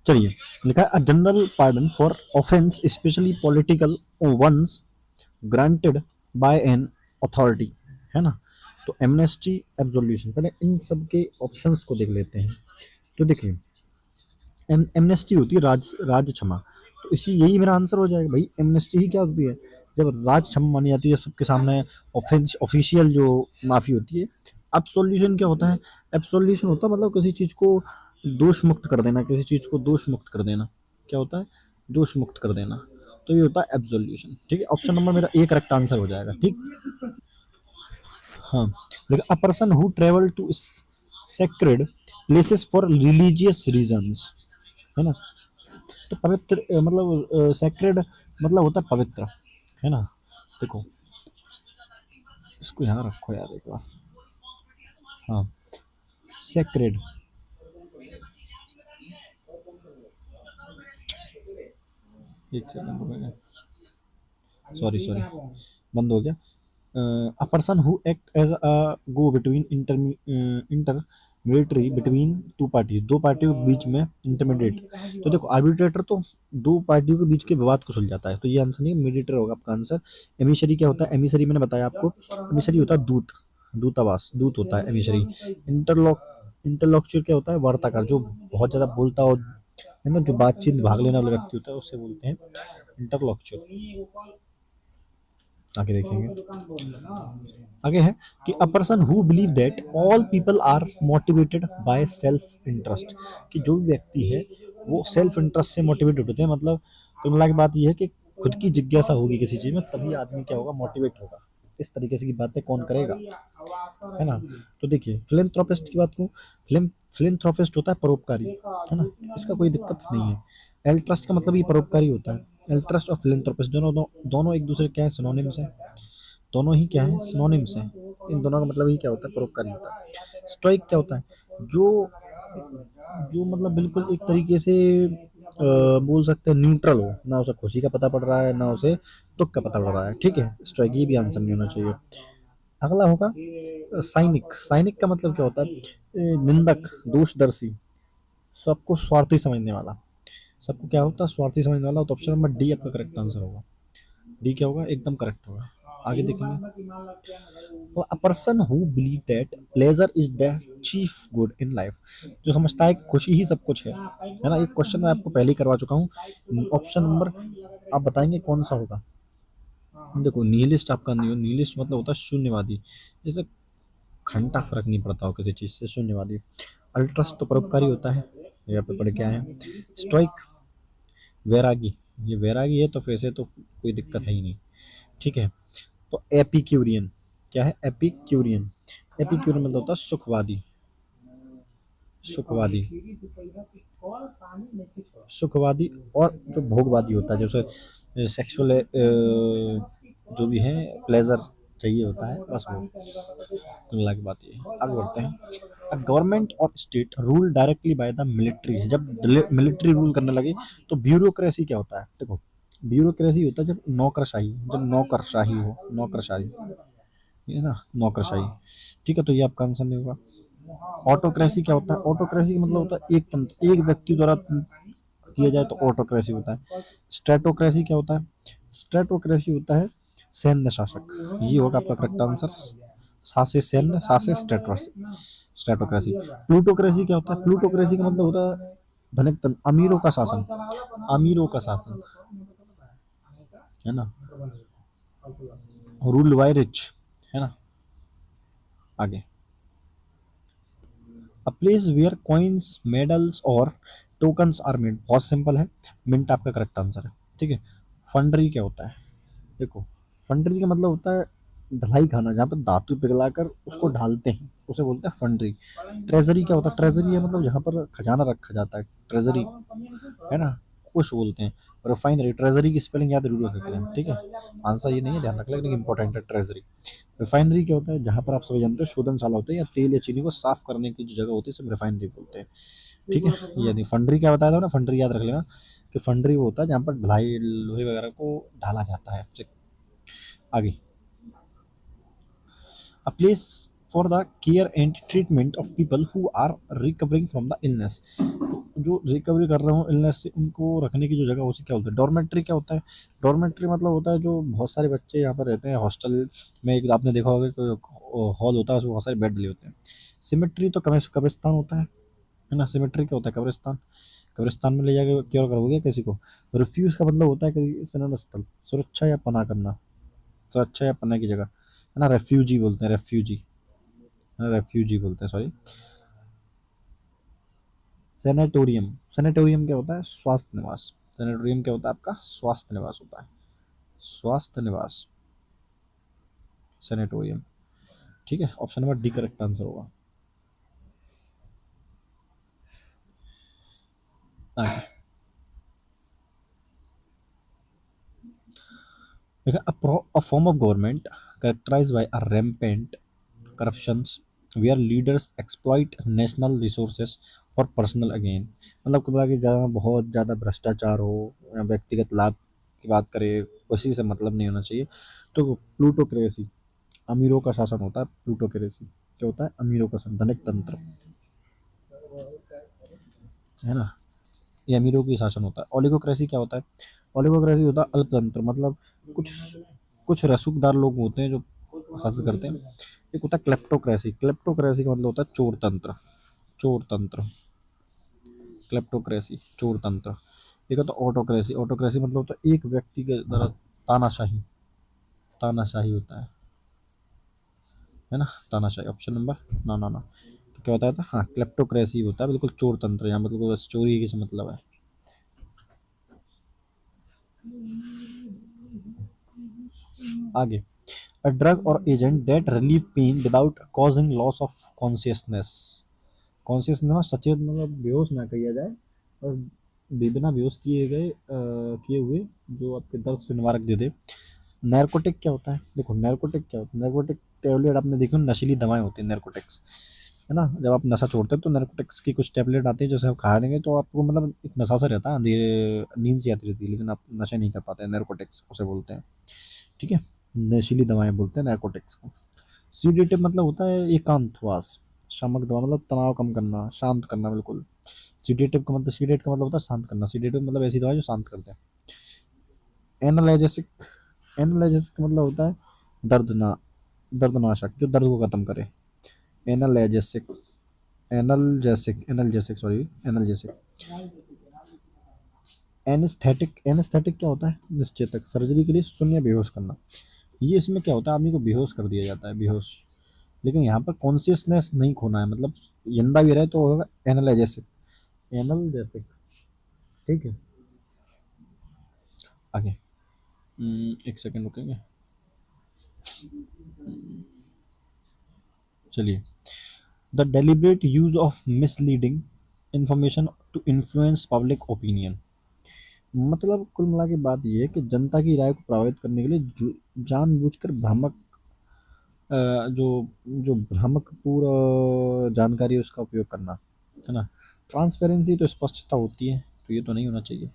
चलिए, लिखा है a general pardon for offence specially political ones granted by an authority, है ना। तो एमनेस्टी, एब्सोल्यूशन, पहले इन सब के ऑप्शंस को देख लेते हैं। तो देखिए, एमनेस्टी होती है राज क्षमा। तो इसी यही मेरा आंसर हो जाएगा भाई, एमनेस्टी ही क्या होती है, जब राज क्षमा मानी जाती है सबके सामने, ऑफेंस ऑफिशियल जो माफी होती है। एब्सोल्यूशन क्या होता है, एब्सोल्यूशन होता है मतलब किसी चीज को दोष मुक्त कर देना, किसी चीज को दोष मुक्त कर देना, क्या होता है, दोष मुक्त कर देना। तो ये होता है एब्सोल्यूशन, ठीक है। ऑप्शन नंबर मेरा ए करेक्ट आंसर हो जाएगा, ठीक। हाँ, लेकिन a person who travel to sacred places for religious reasons, है ना। तो पवित्र मतलब सेक्रेड मतलब होता है पवित्र, है ना। देखो, इसको यहाँ रखो यार एक बार। हाँ, सेक्रेड, एक सेकंड रुकना, सॉरी सॉरी, बंद हो गया। A person who act as a go between intermediary between two parties, दो पार्टियों के बीच में इंटरमीडिएट। तो देखो, आर्बिट्रेटर तो दो पार्टियों के बीच के विवाद को सुलझाता है, तो ये आंसर नहीं, मीडिएटर होगा आपका आंसर। एमिशरी क्या होता है, एमिशरी मैंने बताया आपको, एमिशरी होता है दूत, दूतावास, दूत होता है एमिशरी। इंटरलॉक्चर क्या होता है, वार्ताकार, जो बहुत ज्यादा बोलता हो, है ना, जो बातचीत में भाग लेने वाला व्यक्ति होता है, उससे बोलते हैं इंटरलॉक्चर। आगे देखेंगे, आगे है कि a person who believe that all people are motivated by self interest, कि जो भी व्यक्ति है वो सेल्फ इंटरेस्ट से मोटिवेटेड होते हैं, मतलब कुल मिला के बात ये है कि खुद की जिज्ञासा होगी किसी चीज में, तभी आदमी क्या होगा, मोटिवेट होगा। इस तरीके से की बातें कौन करेगा, है ना। तो देखिए, फिलेंथ्रोपिस्ट की बात करूं, फिलेंथ्रोपिस्ट होता है परोपकारी, है ना, इसका कोई दिक्कत नहीं है। एल्ट्रस्ट का मतलब ये परोपकारी होता है। एल्ट्रस्ट और फिलेंथ्रोपिस्ट दोनों एक दूसरे क्या है, सिनोनिम्स है। दोनों ही क्या है, सिनोनिम्स हैं। इन दोनों का मतलब ही क्या होता है, परोपकारी होता है। स्टोइक क्या होता है, जो जो मतलब बिल्कुल एक तरीके से बोल सकते हैं न्यूट्रल हो, ना उसे खुशी का पता पड़ रहा है, ना उसे दुख का पता पड़ रहा है, ठीक है। स्टोइक, ये भी आंसर नहीं होना चाहिए। अगला होगा साइनिक। साइनिक का मतलब क्या होता है, निंदक, दोषदर्शी, सबको स्वार्थी समझने वाला। सबको क्या होता है, स्वार्थी समझने वाला। तो ऑप्शन नंबर डी आपका करेक्ट आंसर होगा। डी क्या होगा, एकदम करेक्ट होगा। आगे देखेंगे, अ person who believe that pleasure is the chief good in life, जो समझता है कि खुशी ही सब कुछ है ना। एक क्वेश्चन मैं आपको पहले ही करवा चुका हूँ। ऑप्शन नंबर आप बताएंगे कौन सा होगा। देखो, निहिलिस्ट आपका नहीं हो, निहिलिस्ट मतलब होता है शून्यवादी, जैसे घंटा फर्क नहीं पड़ता हो किसी चीज से, शून्यवादी। अल्ट्रस्ट तो परोपकारी होता है, यहाँ पे पढ़ के आए हैं। स्टोइक, वैरागी, ये वैरागी है तो फिर से तो कोई दिक्कत है ही नहीं, ठीक है। तो एपिक्यूरियन, क्या है, एपिक्यूरियन। एपिक्यूरियन मतलब होता है सुखवादी, सुखवादी, सुखवादी। और जो भोगवादी होता है, जैसे सेक्सुअल जो भी है प्लेजर चाहिए होता है, बस वो अलग बात ये है। आगे बढ़ते हैं। गवर्नमेंट और state rule directly by the military, जब मिलिट्री रूल करने लगे तो ब्यूरोक्रेसी क्या होता है, देखो, ब्यूरोक्रेसी होता है जब नौकरशाही, जब नौकरशाही हो, नौकरशाही, ये ना, नौकरशाही, ठीक है। तो ये आपका आंसर नहीं होगा। ऑटोक्रेसी क्या होता है, ऑटोक्रेसी का मतलब होता है एक तंत्र, एक व्यक्ति द्वारा किया जाए तो ऑटोक्रेसी होता है। स्ट्रेटोक्रेसी क्या होता है, स्ट्रेटोक्रेसी होता है सैन्य शासक, ये होगा आपका करेक्ट आंसर। सासे सैन्य, सासे स्ट्रेटोक्रेसी। प्लूटोक्रेसी क्या होता है, प्लूटोक्रेसी का मतलब होता है धनिक तंत्र, अमीरों का शासन, अमीरों का शासन, है ना, रूल बाय रिच, है ना। आगे, a place where coins, medals और टोकन्स आर मेड, बहुत सिंपल है, मिंट आपका करेक्ट आंसर है, ठीक है। फंडरी क्या होता है, देखो, फंडरी का मतलब होता है ढलाई खाना, जहाँ पर धातु पिघलाकर उसको ढालते हैं, उसे बोलते हैं फंडरी। ट्रेजरी क्या होता है, ट्रेजरी है मतलब जहाँ पर खजाना रखा जाता है, ट्रेजरी, है ना, कुछ बोलते हैं। रिफाइनरी, ट्रेजरी की स्पेलिंग याद जरूर रख लें, ठीक है। आंसर ये नहीं है, ध्यान रख लें, लेकिन इंपॉर्टेंट है ट्रेजरी। रिफाइनरी क्या होता है, जहाँ पर आप सभी जानते हो शोधनशाला होते हैं, या तेल या चीनी को साफ करने की जो जगह होती है, सब रिफाइनरी बोलते हैं, ठीक है। ये नहीं, फंडरी क्या बताया था ना, फंडरी याद रख लेना कि फंडरी वो होता है जहाँ पर ढलाई लोहे वगैरह को ढाला जाता है। आगे, a place for the care and treatment of people who are recovering from the illness. जो रिकवरी कर रहे हो इलनेस से, उनको रखने की जो जगह, उसे क्या बोलते हैं? डॉर्मेट्री। क्या होता है डॉर्मेट्री? मतलब होता है जो बहुत सारे बच्चे यहाँ पर रहते हैं हॉस्टल में, एक आपने देखा होगा कि हॉल होता है, उसमें बहुत सारे बेड डले होते हैं। सिमेट्री तो कब्रिस्तान होता है ना? सिमेट्री क्या होता है? कब्रिस्तान। कब्रिस्तान में ले जाके क्योर करोगे किसी को? रिफ्यूज का मतलब होता है कि शरण स्थल, सुरक्षा या पनाह करना, सुरक्षा या पनाह की जगह, है ना? रेफ्यूजी बोलते हैं, रेफ्यूजी, रेफ्यूजी बोलते हैं, सॉरी। सेनेटोरियम। सेनेटोरियम क्या होता है? स्वास्थ्य निवास। सेनेटोरियम क्या होता है? आपका स्वास्थ्य निवास होता है, स्वास्थ्य निवास, सेनेटोरियम। ठीक है, option number D correct answer होगा। आगे देखिए, a form of government characterized by a rampant corruptions where leaders exploit national resources for personal gain। मतलब क्या कि जहाँ बहुत ज़्यादा भ्रष्टाचार हो या व्यक्तिगत लाभ की बात करें, उसी से मतलब नहीं होना चाहिए। तो प्लूटोक्रेसी, अमीरों का शासन होता है। प्लूटोक्रेसी क्या होता है? अमीरों का शासन, धनिक तंत्र, है ना? ये अमीरों की शासन होता है। ओलिगोक्रेसी क्या होता है? ओलिगोक्रेसी होता है अल्पतंत्र, मतलब कुछ कुछ रसूखदार लोग होते हैं जो शासन करते हैं। एक होता है क्लेप्टोक्रेसी। क्लेप्टोक्रेसी का मतलब होता है चोर तंत्र, चोर तंत्र, क्लेप्टोक्रेसी, चोर तंत्र। एक होता है ऑटोक्रेसी। ऑटोक्रेसी मतलब होता है एक व्यक्ति के द्वारा तानाशाही, तानाशाही होता है ना? तानाशाही। ऑप्शन नंबर ना ना ना, तो क्या होता है? हाँ, क्लेप्टोक्रेसी होता है, बिल्कुल चोर तंत्र। यहाँ मतलब बस चोरी की से मतलब है। आगे, a drug or agent that relieve pain without causing loss of consciousness। Consciousness सचेत मतलब बेहोश ना किया जाए, और बिना बेहोश किए हुए जो आपके दर्द से निवारक दे दे। नैरकोटिक क्या होता है? देखो, नैरकोटिक क्या होता है? नैरकोटिक टेबलेट आपने देखी हो, नशीली दवाएं होती हैं नैरकोटिक्स, है ना? जब आप नशा छोड़ते हैं तो नैरकोटिक्स की कुछ टेबलेट आती है, जैसे आप खा लेंगे तो आपको मतलब एक नशा सा रहता है, नींद सी आती रहती है, लेकिन आप नशा नहीं कर पाते। नैरकोटिक्स उसे बोलते हैं। ठीक है, नशीली दवाएं बोलते हैं नैरकोटिक्स को। सीडेटिव मतलब होता है एकांतवास। शामक दवा मतलब तनाव कम करना, शांत करना, बिल्कुल। सीडेटिव का मतलब, सीडेट का मतलब होता है शांत करना। सीडेटिव मतलब ऐसी दवा जो शांत करते हैं। एनाल्जेसिक, एनाल्जेसिक का मतलब होता है दर्दना दर्दनाशक, जो दर्द को खत्म करे। Analgesic, analgesic, analgesic, sorry, analgesic. Anaesthetic, anaesthetic क्या होता है? निश्चेतक, सर्जरी के लिए शून्य बेहोश करना। ये इसमें क्या होता है? आदमी को बेहोश कर दिया जाता है, बेहोश। लेकिन यहाँ पर कॉन्शियसनेस नहीं खोना है, मतलब जिंदा भी रहे तो होगा एनाल्जेसिक, एनाल्जेसिक। ठीक है, आगे। एक सेकंड रुकेंगे, चलिए। The deliberate use of misleading information to influence public opinion. मतलब कुल मिला के बात यह है कि जनता की राय को प्रभावित करने के लिए जानबूझकर भ्रामक, जो जो भ्रामक पूरा जानकारी है उसका उपयोग करना, है ना? ट्रांसपेरेंसी तो स्पष्टता होती है, तो ये तो नहीं होना चाहिए।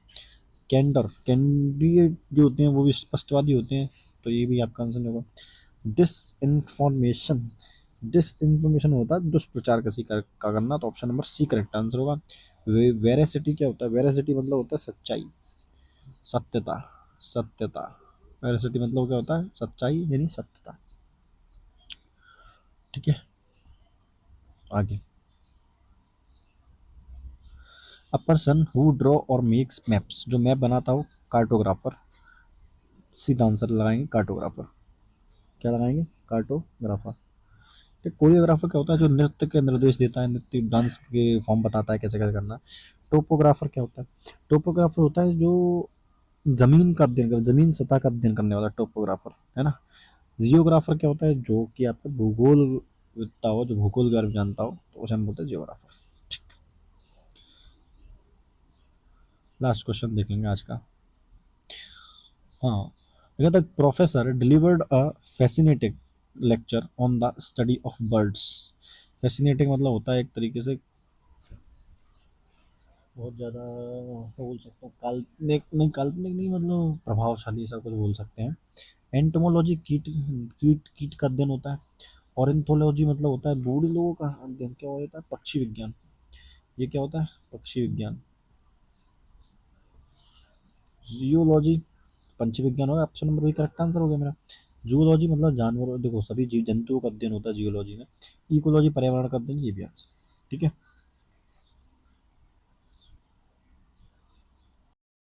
कैंडर, कैंडिडेट जो होते हैं वो भी स्पष्टवादी होते हैं, तो ये भी आपका आंसर नहीं होगा। डिस इंफॉर्मेशन, डिस इंफॉर्मेशन होता है दुष्प्रचार किसी का करना, तो option number C correct answer होगा। वेरासिटी क्या होता है? वेरासिटी मतलब होता है सच्चाई, सत्यता, सत्यता। वेरासिटी मतलब क्या होता है? सच्चाई यानी सत्यता। ठीक है, आगे। अ पर्सन हु ड्रॉ और मेक्स मैप्स, जो मैप बनाता हो, कार्टोग्राफर। सीधा आंसर लगाएंगे कार्टोग्राफर। क्या लगाएंगे? कार्टोग्राफर। तो कोरियोग्राफर क्या होता है? जो नृत्य के निर्देश देता है, नृत्य डांस के फॉर्म बताता है कैसे कैसे करना। टोपोग्राफर क्या होता है? टोपोग्राफर होता है जो जमीन का अध्ययन कर, जमीन सतह का अध्ययन करने वाला टोपोग्राफर, है ना? जियोग्राफर क्या होता है? जो कि आपका भूगोल विद्ता हो, जो भूगोल के बारे में जानता हो, तो उसे हम बोलते हैं जियोग्राफर। लास्ट क्वेश्चन देखेंगे आज का। हाँ, देखा था, professor delivered a fascinating lecture on the study of birds. Fascinating मतलब होता है एक तरीके से बहुत ज़्यादा, बोल सकता हूँ काल्पनिक नहीं, काल्पनिक नहीं, मतलब प्रभावशाली, ऐसा कुछ बोल सकते हैं। एंटोमोलॉजी कीट कीट कीट का अध्ययन होता है। ऑर्निथोलॉजी मतलब होता है बूढ़े लोगों का अध्ययन। क्या होता है? पक्षी विज्ञान। ये क्या होता है? पक्षी विज्ञान। जियोलॉजी पंच विज्ञान होगा, ऑप्शन नंबर वही करेक्ट आंसर हो गया मेरा। जूलॉजी मतलब जानवर, देखो सभी जीव जंतुओं का अध्ययन होता है जियोलॉजी में। इकोलॉजी पर्यावरण का अध्ययन, ये भी आंसर। ठीक है।